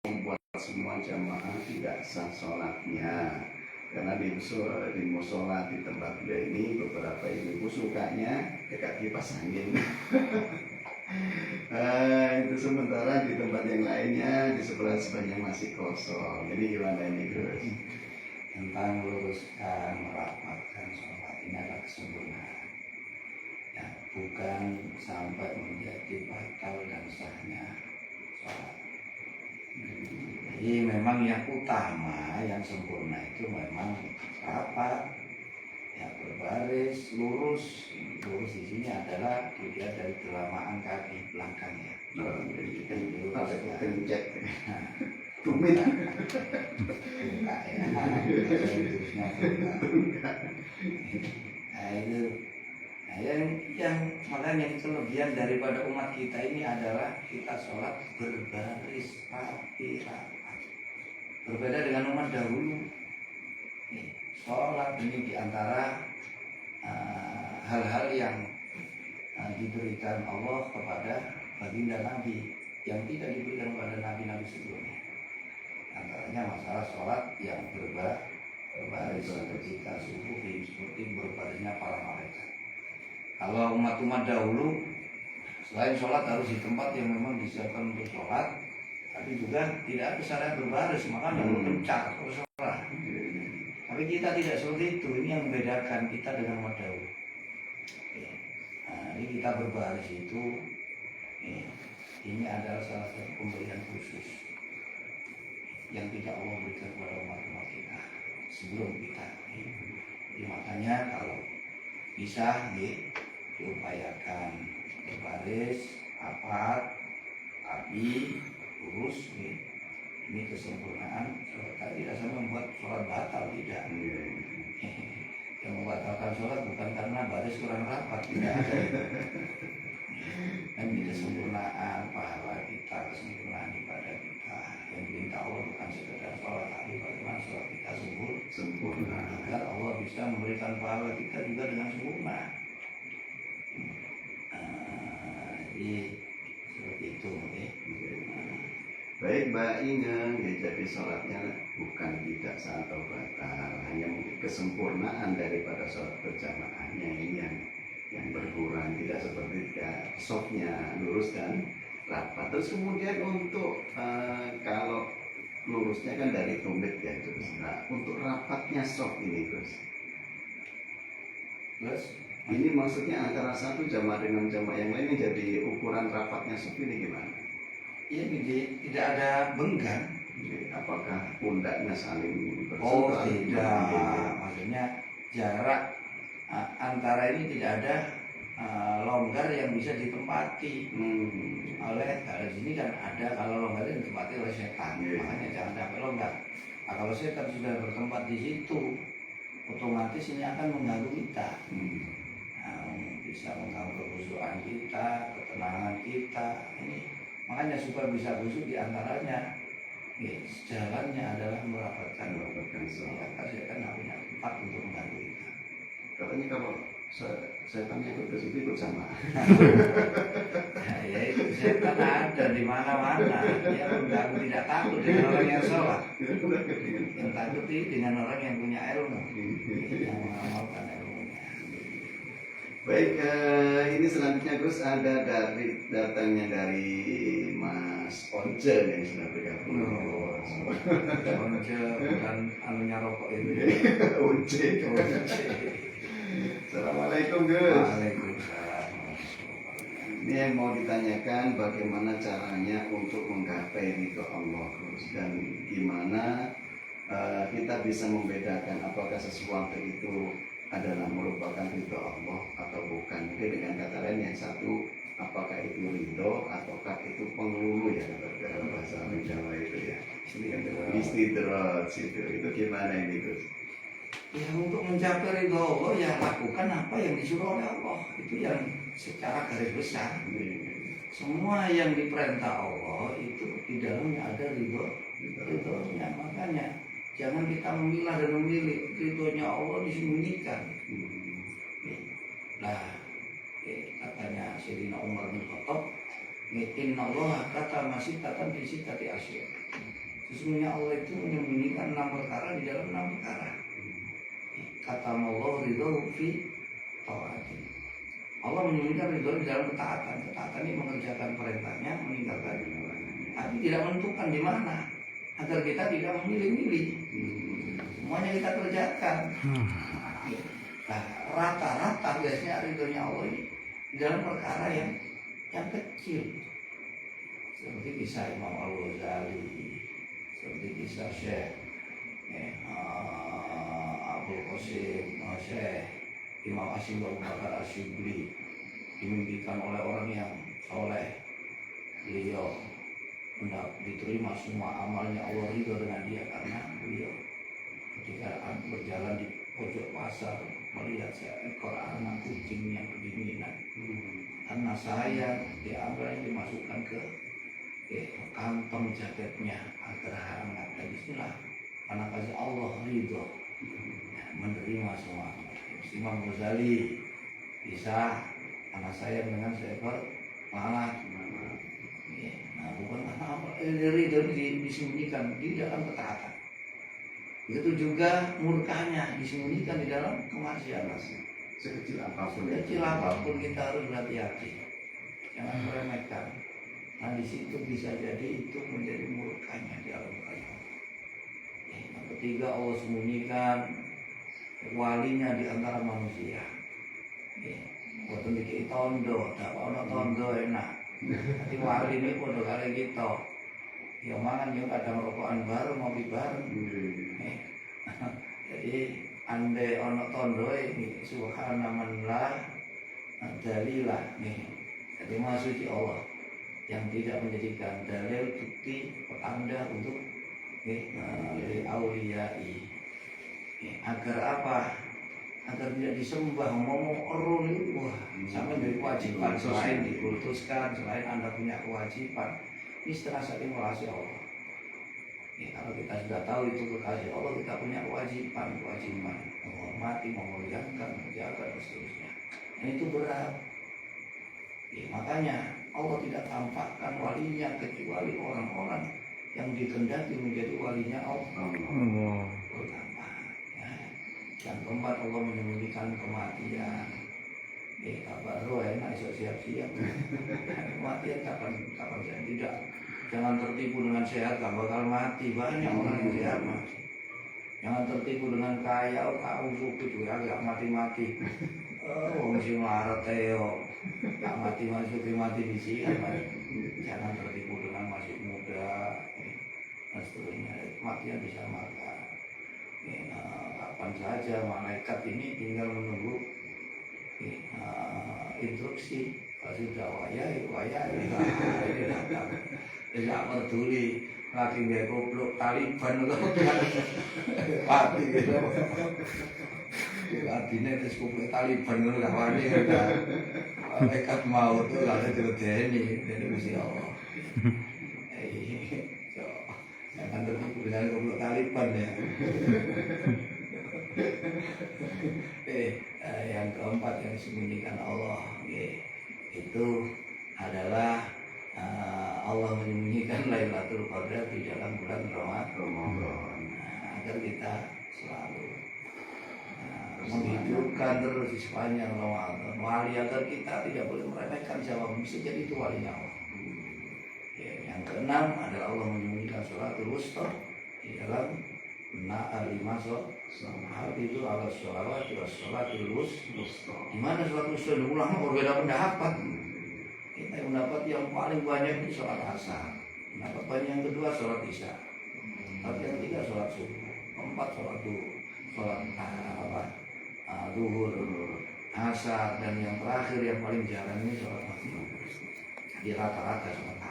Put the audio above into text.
membuat semua jamaah tidak sah sholatnya. Karena di musola di tempat beliau ini beberapa ibu sukanya dekat kipas angin. Itu sementara di tempat yang lainnya di sebelah-sebelahnya masih kosong. Jadi gimana ini Gus? Tentang meluruskan, merapatkan sholat ini adalah kesempurnaan ya, bukan sampai menjadi batal dan sahnya sholat. Jadi memang yang utama, yang sempurna itu memang rapat ya, berbaris, lurus. Lurus di sini adalah dilihat dari kelamaan kaki belakangnya. Jadi kan Lurus ya. kencet, tumit. Enggak ya. Nah itu, nah, yang makanya kelebihan daripada umat kita ini adalah kita sholat berbaris rapi. Berbeda dengan umat dahulu. Sholat ini diantara hal-hal yang diberikan Allah kepada baginda Nabi yang tidak diberikan kepada nabi-nabi sebelumnya. Antaranya masalah sholat yang berbaris ketika subuh seperti berbarisnya para malaikat. Kalau umat-umat dahulu selain sholat harus di tempat yang memang disiapkan untuk sholat, tapi juga tidak ada syariat berbaris, maka harus kencang terus sholat. Tapi kita tidak seperti itu. Ini yang membedakan kita dengan umat dahulu. Nah, ini kita berbaris itu ini adalah salah satu pemberian khusus yang tidak Allah berikan kepada umat-umat kita sebelum kita. Jadi makanya kalau bisa diupayakan berbaris, rapat, rapi, lurus. Ini kesempurnaan sholat. Tidak sama membuat sholat batal, tidak. Yang membatalkan sholat bukan karena baris kurang rapat, tidak ada. Dan ini kesempurnaan pahala kita, kesempurnaan ibadah kita. Yang diminta Allah bukan sekedar sholat, tapi bagaimana sholat kita sempurna agar Allah bisa memberikan pahala kita juga dengan sempurna. Jadi seperti itu. Baik Mbak Inge, jadi sholatnya bukan tidak sah atau batal, hanya mungkin kesempurnaan daripada sholat berjamaahnya ini yang berkurang, tidak seperti softnya lurus dan rapat. Terus kemudian untuk kalau lurusnya kan dari tumit ya Gus. Nah, untuk rapatnya soft ini Gus. Terus ini maksudnya antara satu jamaah dengan jamaah yang lain, jadi ukuran rapatnya soft ini gimana? ya tidak ada benggang. Apakah pundaknya saling Oh bersentuhan? tidak, maksudnya jarak antara ini tidak ada longgar yang bisa ditempati oleh, kalau di sini kan ada, kalau longgar itu ditempati oleh setan, makanya jangan sampai longgar. Nah, kalau setan sudah bertempat di situ, otomatis ini akan mengganggu kita. Bisa mengganggu kekhusyuan kita, ketenangan kita. Ini makanya supaya bisa khusyuk diantaranya jalannya adalah merapatkan sholat. Saya kan nggak punya tempat untuk mengganggu kita. Katanya kalau setan ikut ke situ ikut sama. Nah, ya itu setan ada di mana-mana. Dia mengganggu, tidak takut dengan orang yang sholat. Yang takut dengan orang yang punya ilmu, yang mengamalkan ilmunya. Baik, ini selanjutnya Gus ada datangnya dari Mas Once yang sudah bergabung. Once bukan anunya rokok itu. Once. Assalamualaikum Gus. Waalaikumsalam. Ini yang mau ditanyakan bagaimana caranya untuk menggapai ridho Allah Gus, dan gimana kita bisa membedakan apakah sesuatu itu adalah merupakan ridho Allah atau bukan. Mungkin dengan kata lain yang satu, apakah itu ridho ataukah itu penghulu ya dalam bahasa Jawa itu ya. Istidroj itu gimana ini Gus? Ya untuk mencapai ridho Allah ya lakukan apa yang disuruh oleh Allah. Itu yang secara garis besar. Semua yang diperintah Allah itu di dalamnya ada ridhonya. Makanya jangan kita memilah dan memilih, ridhonya Allah disembunyikan. Nah, katanya Sayyidina Umar bin Khattab, inna Allah kata masih tatan fi sitati asyir. Sesungguhnya Allah itu menyembunyikan 6 perkara di dalam 6 perkara. Kata Allah ridho fi taati. Allah menyembunyikan ridho di dalam ketaatan. Ketaatan ini mengerjakan perintahnya, meninggalkan tapi tidak menentukan di mana, agar kita tidak memilih-milih. Semuanya kita kerjakan. Nah, rata-rata biasanya ridhonya Allah ini di dalam perkara yang kecil. Seperti kisah Imam Al-Ghazali, seperti kisah Syekh Abdul Qasim, Syekh Imam Asy'ari Abu Bakar Asy'ari, dimimpikan oleh orang yang soleh. Beliau hendak diterima semua amalnya, Allah ridho dengan dia karena beliau ketika berjalan di pojok pasar melihat seekor anak kucing yang kedinginan. Karena saya diambil dimasukkan ke kantong jaketnya agar hangat. Dan disinilah karena kasih Allah ridho menerima semua. Imam Ghazali bisa anak saya dengan seekor lalat. Nah, bukan apa ridho disembunyikan di dalam ketaatan. Begitu juga murkanya disembunyikan di dalam kemaksiatan. Sekecil apapun. Sekecil apapun kita harus berhati-hati, jangan meremehkan. Nah di situ bisa jadi itu menjadi murkanya di alam raya. Yang ketiga, Allah sembunyikan walinya di antara manusia. Waktu dikit tondo, tak ono tondo enak. Nanti wali ini pun kali kita. Ya mangan yang kadang rokokan bareng, ngopi bareng. Jadi andai ono tondo ini subhanallah dalilah nih. Jadi maksudnya Allah yang tidak menjadikan dalil bukti petanda untuk auliyai. Agar apa? Agar tidak disembah, ngomong erun itu wah sampai dari kewajiban selain dikultuskan, selain Anda punya kewajiban. Ini setengah saking kekasih Allah. Kalau kita sudah tahu itu kekasih Allah, kita punya kewajiban menghormati, memuliakan, menjaga dan seterusnya. Dan itu berat. Makanya Allah tidak tampakkan walinya kecuali orang-orang yang dikehendaki menjadi walinya Allah. Yang keempat, Allah menyembunyikan kematian. Baru enak siap-siap. Kematian kapan saya tidak. Jangan tertipu dengan sehat, gak bakal mati. Banyak orang yang sehat mati. Jangan tertipu dengan kaya, kamu suku juga gak mati-mati. Wong sing larat teo, gak mati di sini. Jangan tertipu dengan masih muda. Dan seterusnya, kematian bisa makan. Kapan saja malaikat ini tinggal menunggu instruksi. Kalau sudah wayai ini datang. Tidak peduli lagi nggak goblok Taliban atau mati gitu. Artinya itu goblok Taliban itu nggak wani kan. Malaikat mau tuh nggak ada diledeni, jadi mesti Allah. Jangan tertipu dengan goblok Taliban ya. Yang keempat yang disembunyikan Allah itu adalah Allah menyembunyikan Lailatul Qadar di dalam bulan Ramadan. Agar kita selalu menghidupkan terus di sepanjang Ramadan. Wali agar kita tidak boleh meremehkan siapa bisa jadi itu walinya Allah. Yang keenam adalah Allah menyembunyikan sholatul wusta di dalam 5 hal itu ala sholawat wa sholatul wusta. Di mana sholatul wusta ulama berbeda pendapat. Kita mendapat yang paling banyak itu sholat asar, mendapat banyak yang kedua sholat isya, tapi yang ketiga sholat subuh, keempat sholat duhur, asar, dan yang terakhir yang paling jarang ini sholat maghrib. Di rata-rata sholat